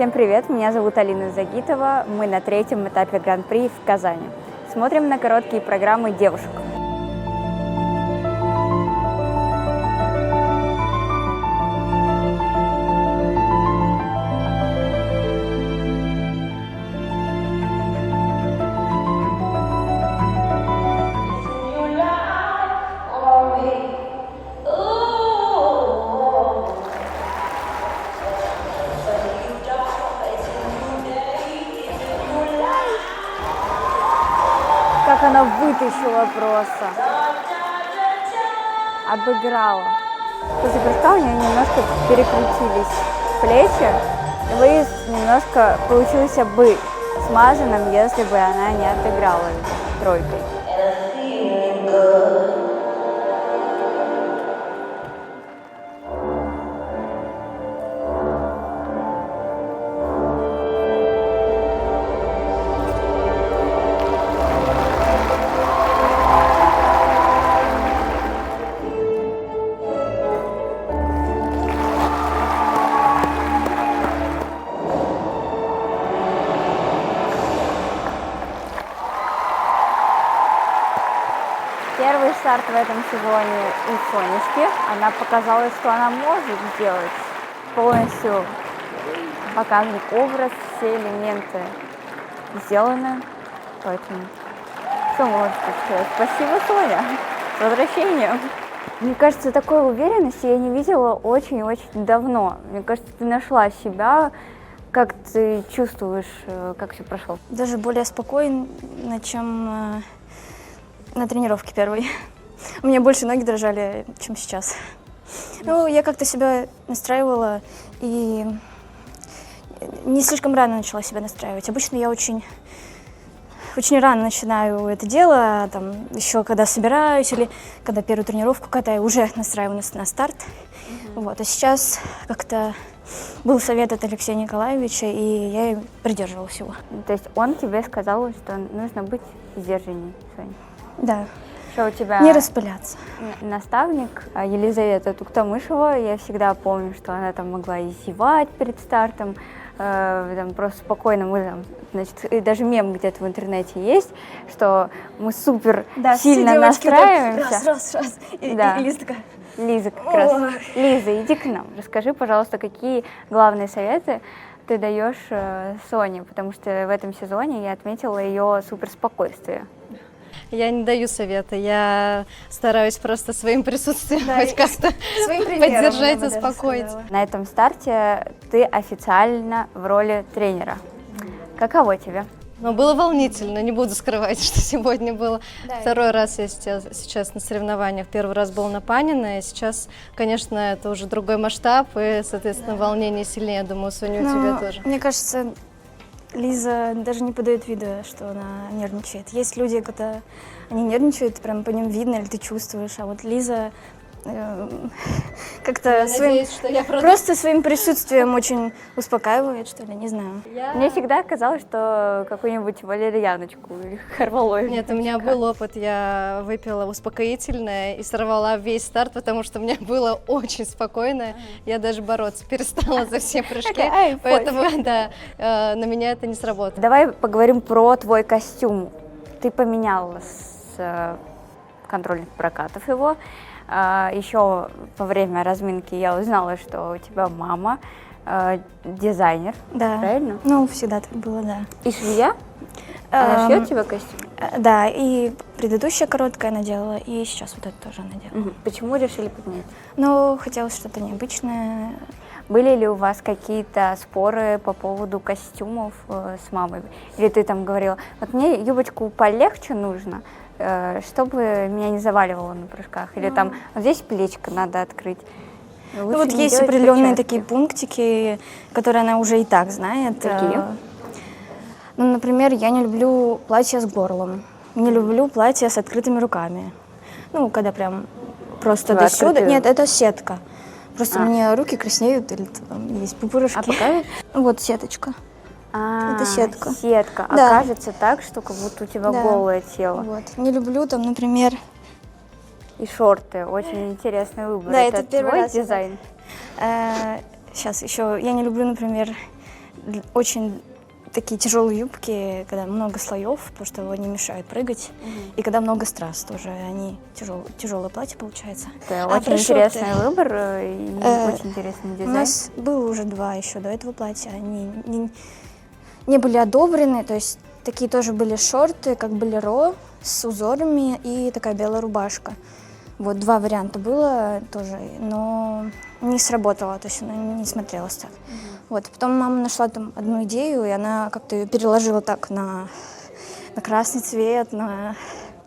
Всем привет, меня зовут Алина Загитова, мы на третьем этапе Гран-при в Казани. Смотрим на короткие программы девушек. Как она вытащила просто, обыграла. После прыжка у нее немножко перекрутились плечи, и выезд немножко получился бы смазанным, если бы она не отыграла тройкой. Первый старт в этом сезоне у Сонечки. Она показала, что она может сделать. Полностью показан образ, все элементы сделаны. Поэтому, что можно сказать? Спасибо, Соня. С возвращением. Мне кажется, такой уверенности я не видела очень-очень давно. Мне кажется, ты нашла себя. Как ты чувствуешь, как все прошло? Даже более спокойно, чем на тренировке первой. У меня больше ноги дрожали, чем сейчас. Ну, я как-то себя настраивала и не слишком рано начала себя настраивать. Обычно я очень рано начинаю это дело, там, еще когда собираюсь или когда первую тренировку катаю, уже настраиваюсь на старт. Вот. А сейчас как-то был совет от Алексея Николаевича, и я придерживалась его. То есть он тебе сказал, что нужно быть сдержанней, Соня? Да. Что у тебя не распыляться. Наставник Елизавета Туктамышева, я всегда помню, что она там могла и зевать перед стартом, там просто спокойно мы там, значит, и даже мем где-то в интернете есть, что мы супер сильно настраиваемся. Раз. И Лиза такая. Лиза как раз. Лиза, иди к нам. Расскажи, пожалуйста, какие главные советы ты даешь Соне, потому что в этом сезоне я отметила ее суперспокойствие. Я не даю совета, я стараюсь просто своим присутствием хоть как-то поддержать, успокоить. На этом старте ты официально в роли тренера. Каково тебе? Но было волнительно, не буду скрывать, что сегодня было. Второй раз я сейчас на соревнованиях, первый раз был на Панина, и сейчас, конечно, это уже другой масштаб, и, соответственно, волнение сильнее, думаю, Соня, у тебя тоже. Мне кажется, Лиза даже не подает вида, что она нервничает. Есть люди, когда они нервничают, прям по ним видно, или ты чувствуешь, а вот Лиза как-то просто своим присутствием очень успокаивает, что ли, не знаю. Мне всегда казалось, что какую-нибудь валерьяночку или Харвалой. Нет, у меня был опыт, я выпила успокоительное и сорвала весь старт, потому что мне было очень спокойно, я даже бороться перестала за все прыжки, поэтому, да, на меня это не сработало. Давай поговорим про твой костюм. Ты поменяла с контрольных прокатов его. Еще во время разминки я узнала, что у тебя мама дизайнер, правильно? Ну, всегда так было, да. И швея? Она шьет тебе костюм? Да, и предыдущая короткая она делала, и сейчас вот это тоже она делала. Почему решили поменять? Ну, хотелось что-то необычное. Были ли у вас какие-то споры по поводу костюмов с мамой? Или ты там говорила, вот мне юбочку полегче нужно, чтобы меня не заваливало на прыжках, или там вот здесь плечко надо открыть. Ну вот есть определенные такие пунктики, которые она уже и так знает. Какие? Ну, например, я не люблю платья с горлом, не люблю платья с открытыми руками. Ну, когда прям просто до сюда. Нет, это сетка. Просто мне руки краснеют, или там есть пупырышки. А покажешь? Вот сеточка. Это сетка. Сетка. Да. Окажется так, что как будто у тебя голое тело. Вот. Не люблю там, например... И шорты. Очень интересный выбор. Да, это первый твой раз дизайн? Сейчас еще. Я не люблю, например, очень такие тяжелые юбки, когда много слоев, потому что они мешают прыгать. И когда много страз тоже, они тяжелое платье получается. Это очень интересный выбор и очень интересный У дизайн. нас было уже 2 еще до этого платья, они не были одобрены, то есть такие тоже были шорты, как болеро, с узорами и такая белая рубашка. Вот 2 варианта было тоже, но не сработало, то есть она не смотрелась так. Вот, потом мама нашла там одну идею, и она как-то ее переложила так на красный цвет, ну,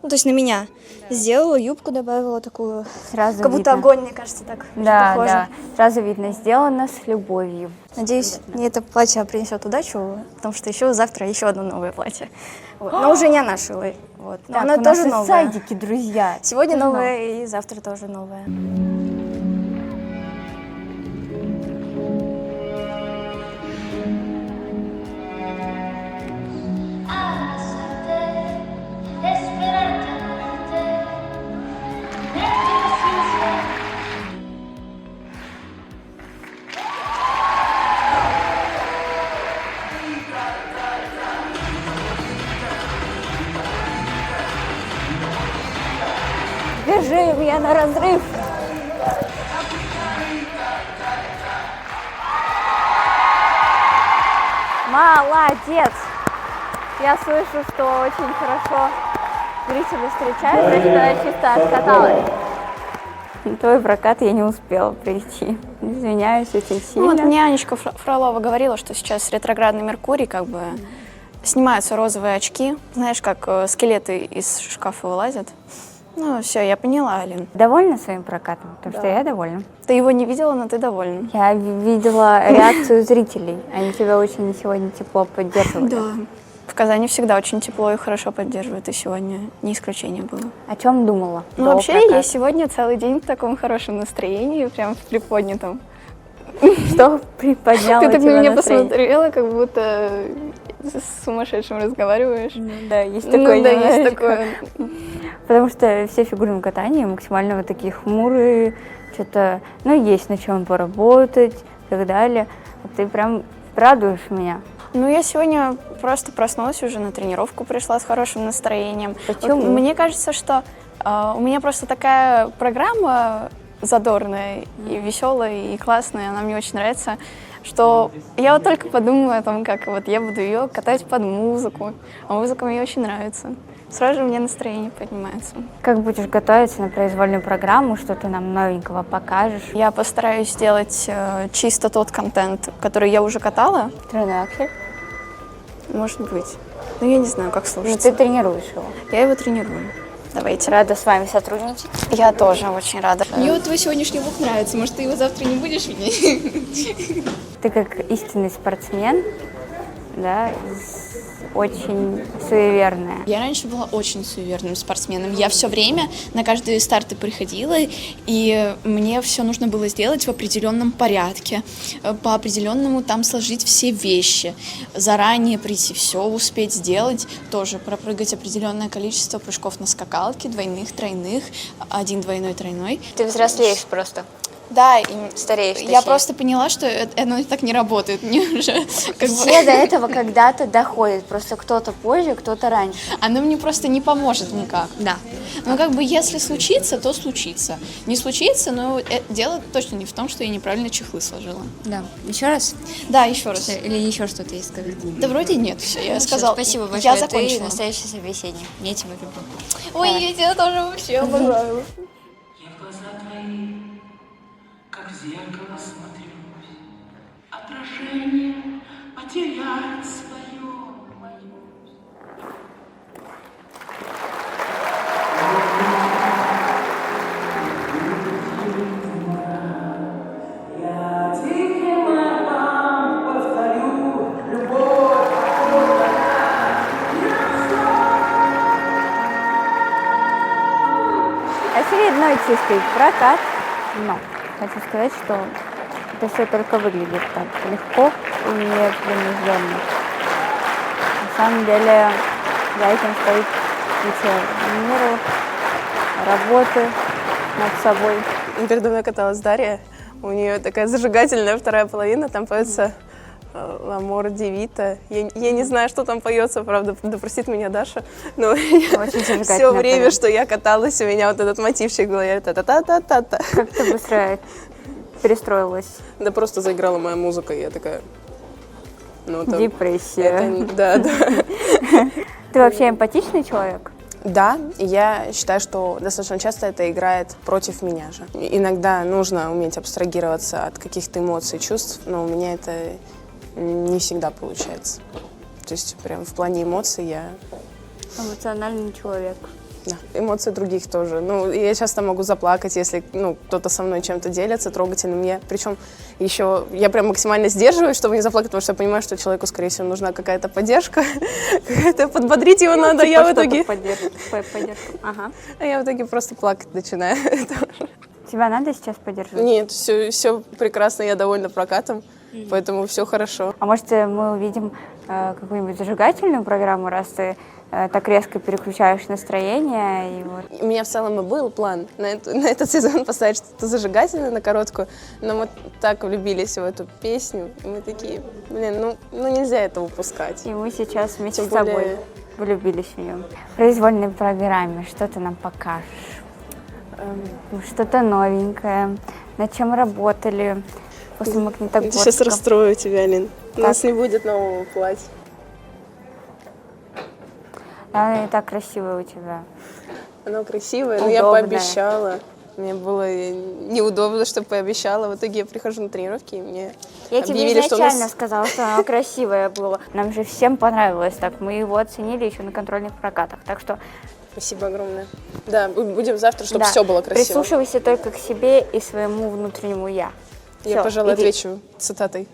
то есть на меня. Сделала юбку, добавила такую, Сразу как будто видно. огонь, мне кажется, так Да, похоже. да, сразу видно, сделано с любовью. Надеюсь, мне это платье принесет удачу, потому что еще завтра еще одно новое платье. Вот. Но уже не она шила. Вот. Но Так, она у нас тоже и новая. садики, друзья. Сегодня Тоже новая и завтра тоже новая. Бежим, я на разрыв. Молодец! Я слышу, что очень хорошо зрители встречают, значит, она чисто откаталась. На твой прокат я не успела прийти. Извиняюсь очень Ну, вот сильно. мне Анечка Фролова говорила, что сейчас ретроградный Меркурий, как бы снимаются розовые очки. Знаешь, как скелеты из шкафа вылазят. Ну, все, я поняла, Алин. Довольна своим прокатом? Потому что я довольна. Ты его не видела, но ты довольна. Я видела реакцию зрителей. Они тебя очень сегодня тепло поддерживали. Да. В Казани всегда очень тепло и хорошо поддерживают, и сегодня не исключение было. О чем думала? Ну, до вообще, проката? я сегодня целый день в таком хорошем настроении, прям в приподнятом. Что приподняло Ты так тебя на меня настроение? посмотрела, как будто с сумасшедшим разговариваешь. Да, есть Ну такое да, есть немножечко. такое. Потому что все в фигурном катании максимально вот такие хмурые, что-то, ну, есть на чем поработать и так далее. А ты прям радуешь меня. Ну, я сегодня просто проснулась, уже на тренировку пришла с хорошим настроением. Почему? Вот мне кажется, что у меня просто такая программа задорная и веселая, и классная, она мне очень нравится, что я вот только подумаю о том, как вот я буду ее катать под музыку, а музыка мне очень нравится. Сразу же у меня настроение поднимается. Как будешь готовиться на произвольную программу, что ты нам новенького покажешь? Я постараюсь сделать чисто тот контент, который я уже катала, Тройной аксель. может быть. Но я не знаю, как Ну, слушаться. ты тренируешь его. Я его тренирую. Давайте. Рада с вами сотрудничать. Я тоже очень рада. Мне вот твой сегодняшний лук нравится. Может, ты его завтра не будешь видеть? Ты как истинный спортсмен, да, очень суеверная. Я раньше была очень суеверным спортсменом. Я все время на каждые старты приходила, и мне все нужно было сделать в определенном порядке, по определенному там сложить все вещи, заранее прийти, все успеть сделать, тоже пропрыгать определенное количество прыжков на скакалке, двойных, тройных, 1 двойной, тройной. Ты взрослеешь просто. Да, и Стареешь, я точнее. просто поняла, что оно так не работает. Мне уже как бы... Все до этого когда-то доходят, просто кто-то позже, кто-то раньше. Оно мне просто не поможет никак. Да. Но как бы если случится, то случится. Не случится, но дело точно не в том, что я неправильно чехлы сложила. Да. Еще раз? Да, еще раз. Или еще что-то есть сказать? Да вроде нет, все, я сказала. Спасибо Я большое. Ты закончила. настоящий собеседник. Я тебя люблю. Ой, я тебя тоже вообще обожаю. Я в глаза твои, как в зеркало смотрюсь, отражение потерять свое боюсь. Я тихим эхом повторю, любовь, Очередной чистый прокат, но хочу сказать, что это все только выглядит так легко и непринужденно. На самом деле за этим стоит куча нервов, работы над собой. Передо мной каталась Дарья. У нее такая зажигательная вторая половина. Там поется L'amor di vita. Я не знаю, что там поется, правда, да простит меня Даша, но Очень все зажигательно время, поет. что я каталась, у меня вот этот мотивчик в голове, та-та-та-та-та. Как ты быстро перестроилась? Да просто заиграла моя музыка, и я такая... Ну, это- Депрессия. Да. Ты вообще эмпатичный человек? Да, и я считаю, что достаточно часто это играет против меня же. Иногда нужно уметь абстрагироваться от каких-то эмоций, чувств, но у меня это не всегда получается. То есть прям в плане эмоций я... Эмоциональный человек. Да, эмоции других тоже. Ну, я часто могу заплакать, если кто-то со мной чем-то делится трогательным. Причем еще я прям максимально сдерживаюсь, чтобы не заплакать, потому что я понимаю, что человеку, скорее всего, нужна какая-то поддержка, какая-то подбодрить его надо. Я в итоге... Поддержку. Ага. А я в итоге просто плакать начинаю. Тебя надо сейчас поддерживать? Нет, все прекрасно, я довольна прокатом, поэтому все хорошо. А может, мы увидим какую-нибудь зажигательную программу, раз ты так резко переключаешь настроение? И вот. У меня в целом и был план на этот сезон поставить что-то зажигательное на короткую, но мы так влюбились в эту песню, и мы такие, блин, ну нельзя это упускать. И мы сейчас вместе Тем с тобой более- влюбились в нее. В произвольной программе что ты нам покажешь? Что-то новенькое, над чем работали после Магнитогорска? Сейчас расстрою тебя, Лин. У нас не будет нового платья. Оно и так красивое у тебя. Оно красивое, но я Удобное. пообещала. Мне было неудобно, что пообещала. В итоге я прихожу на тренировки, и мне Я тебе объявили, что у изначально нас... сказала, что оно красивое было. Нам же всем понравилось так. Мы его оценили еще на контрольных прокатах. Так что Спасибо огромное. Да, будем завтра, чтобы да, все было красиво. прислушивайся только к себе и своему внутреннему «я». Я, Всё, пожалуй, иди. отвечу цитатой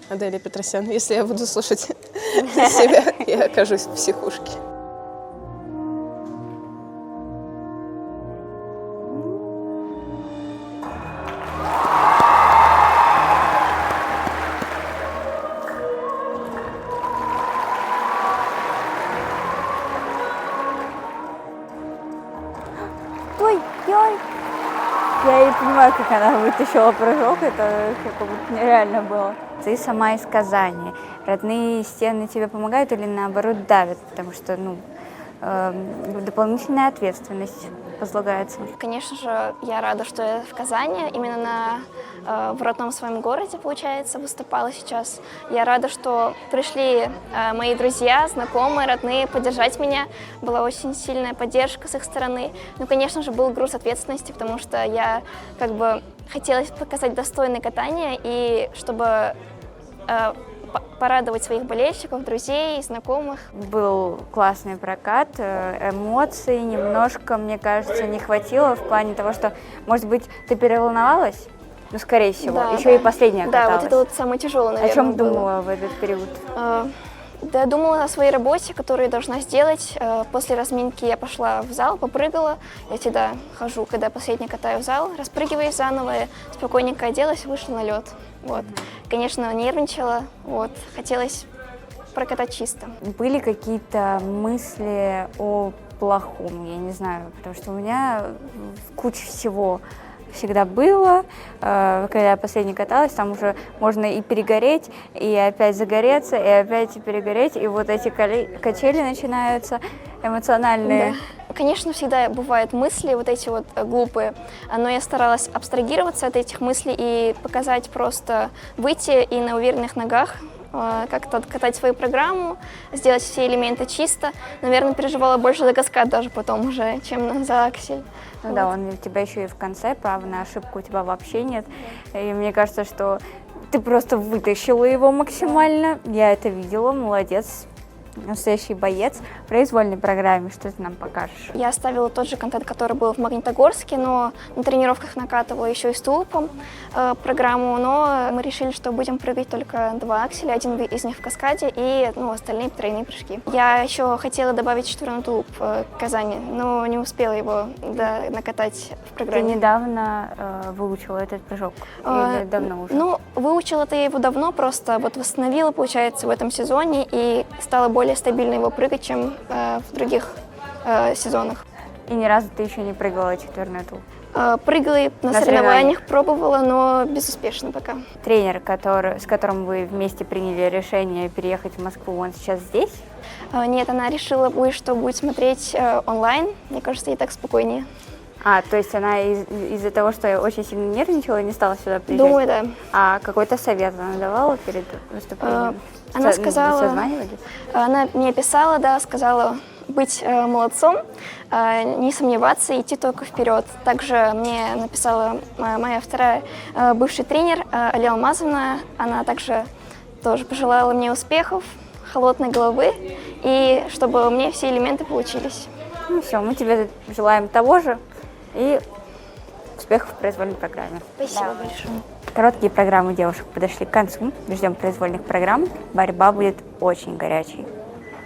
Адели Петросян. Если я буду слушать себя, я окажусь в психушке. Ой. Я не понимаю, как она вытащила прыжок, это как будто нереально было. Ты сама из Казани. Родные стены тебе помогают или наоборот давят? Потому что, дополнительная ответственность возлагается. Конечно же, я рада, что я в Казани, именно в родном своем городе, получается, выступала сейчас. Я рада, что пришли мои друзья, знакомые, родные поддержать меня. Была очень сильная поддержка с их стороны. Ну, конечно же, был груз ответственности, потому что я хотела показать достойное катание и чтобы порадовать своих болельщиков, друзей, знакомых. Был классный прокат, эмоций немножко, мне кажется, не хватило в плане того, что, может быть, ты переволновалась? Ну, скорее всего. Да, Еще и последняя каталась. Да, вот это вот самое тяжелое, наверное, О чем было. думала в этот период? Да, я думала о своей работе, которую я должна сделать. После разминки я пошла в зал, попрыгала. Я всегда хожу, когда последний катаю в зал, распрыгиваюсь заново, спокойненько оделась, вышла на лед. Вот. Конечно, нервничала, хотелось прокатать чисто. Были какие-то мысли о плохом, я не знаю, потому что у меня куча всего всегда было. Когда я последний каталась, там уже можно и перегореть, и опять загореться, и опять перегореть, и вот эти качели начинаются эмоциональные. Да. Конечно, всегда бывают мысли вот эти вот глупые, но я старалась абстрагироваться от этих мыслей и показать просто выйти и на уверенных ногах как-то катать свою программу, сделать все элементы чисто. Наверное, переживала больше за каскад даже потом уже, чем за аксель. Ну да, он у тебя еще и в конце, права на ошибку у тебя вообще нет. И мне кажется, что ты просто вытащила его максимально. Я это видела, молодец. Настоящий боец. В произвольной программе что ты нам покажешь? Я оставила тот же контент, который был в Магнитогорске, но на тренировках накатывала еще и с тулупом программу, но мы решили, что будем прыгать только 2 акселя, один из них в каскаде и остальные тройные прыжки. Я еще хотела добавить четверной тулуп в Казани, но не успела его накатать в Ты программе. недавно выучила этот прыжок? Или давно уже? Ну, выучила-то я его давно, просто восстановила, получается, в этом сезоне и стала более стабильно его прыгать, чем в других сезонах. И ни разу ты еще не прыгала четверной тулуп? Прыгала на соревнованиях, пробовала, но безуспешно пока. Тренер, с которым вы вместе приняли решение переехать в Москву, он сейчас здесь? Нет, она решила, что будет смотреть онлайн. Мне кажется, ей так спокойнее. То есть она из-за того, что очень сильно нервничала, не стала сюда приезжать? Думаю, да. А какой-то совет она давала перед выступлением? Она сказала... Созванивались? Она мне писала, да, сказала быть молодцом, не сомневаться, идти только вперед. Также мне написала моя вторая бывший тренер Алия Алмазовна. Она также тоже пожелала мне успехов, холодной головы, и чтобы у меня все элементы получились. Ну все, мы тебе желаем того же и успехов в произвольной программе. Спасибо большое. Короткие программы девушек подошли к концу. Ждем произвольных программ. Борьба будет очень горячей.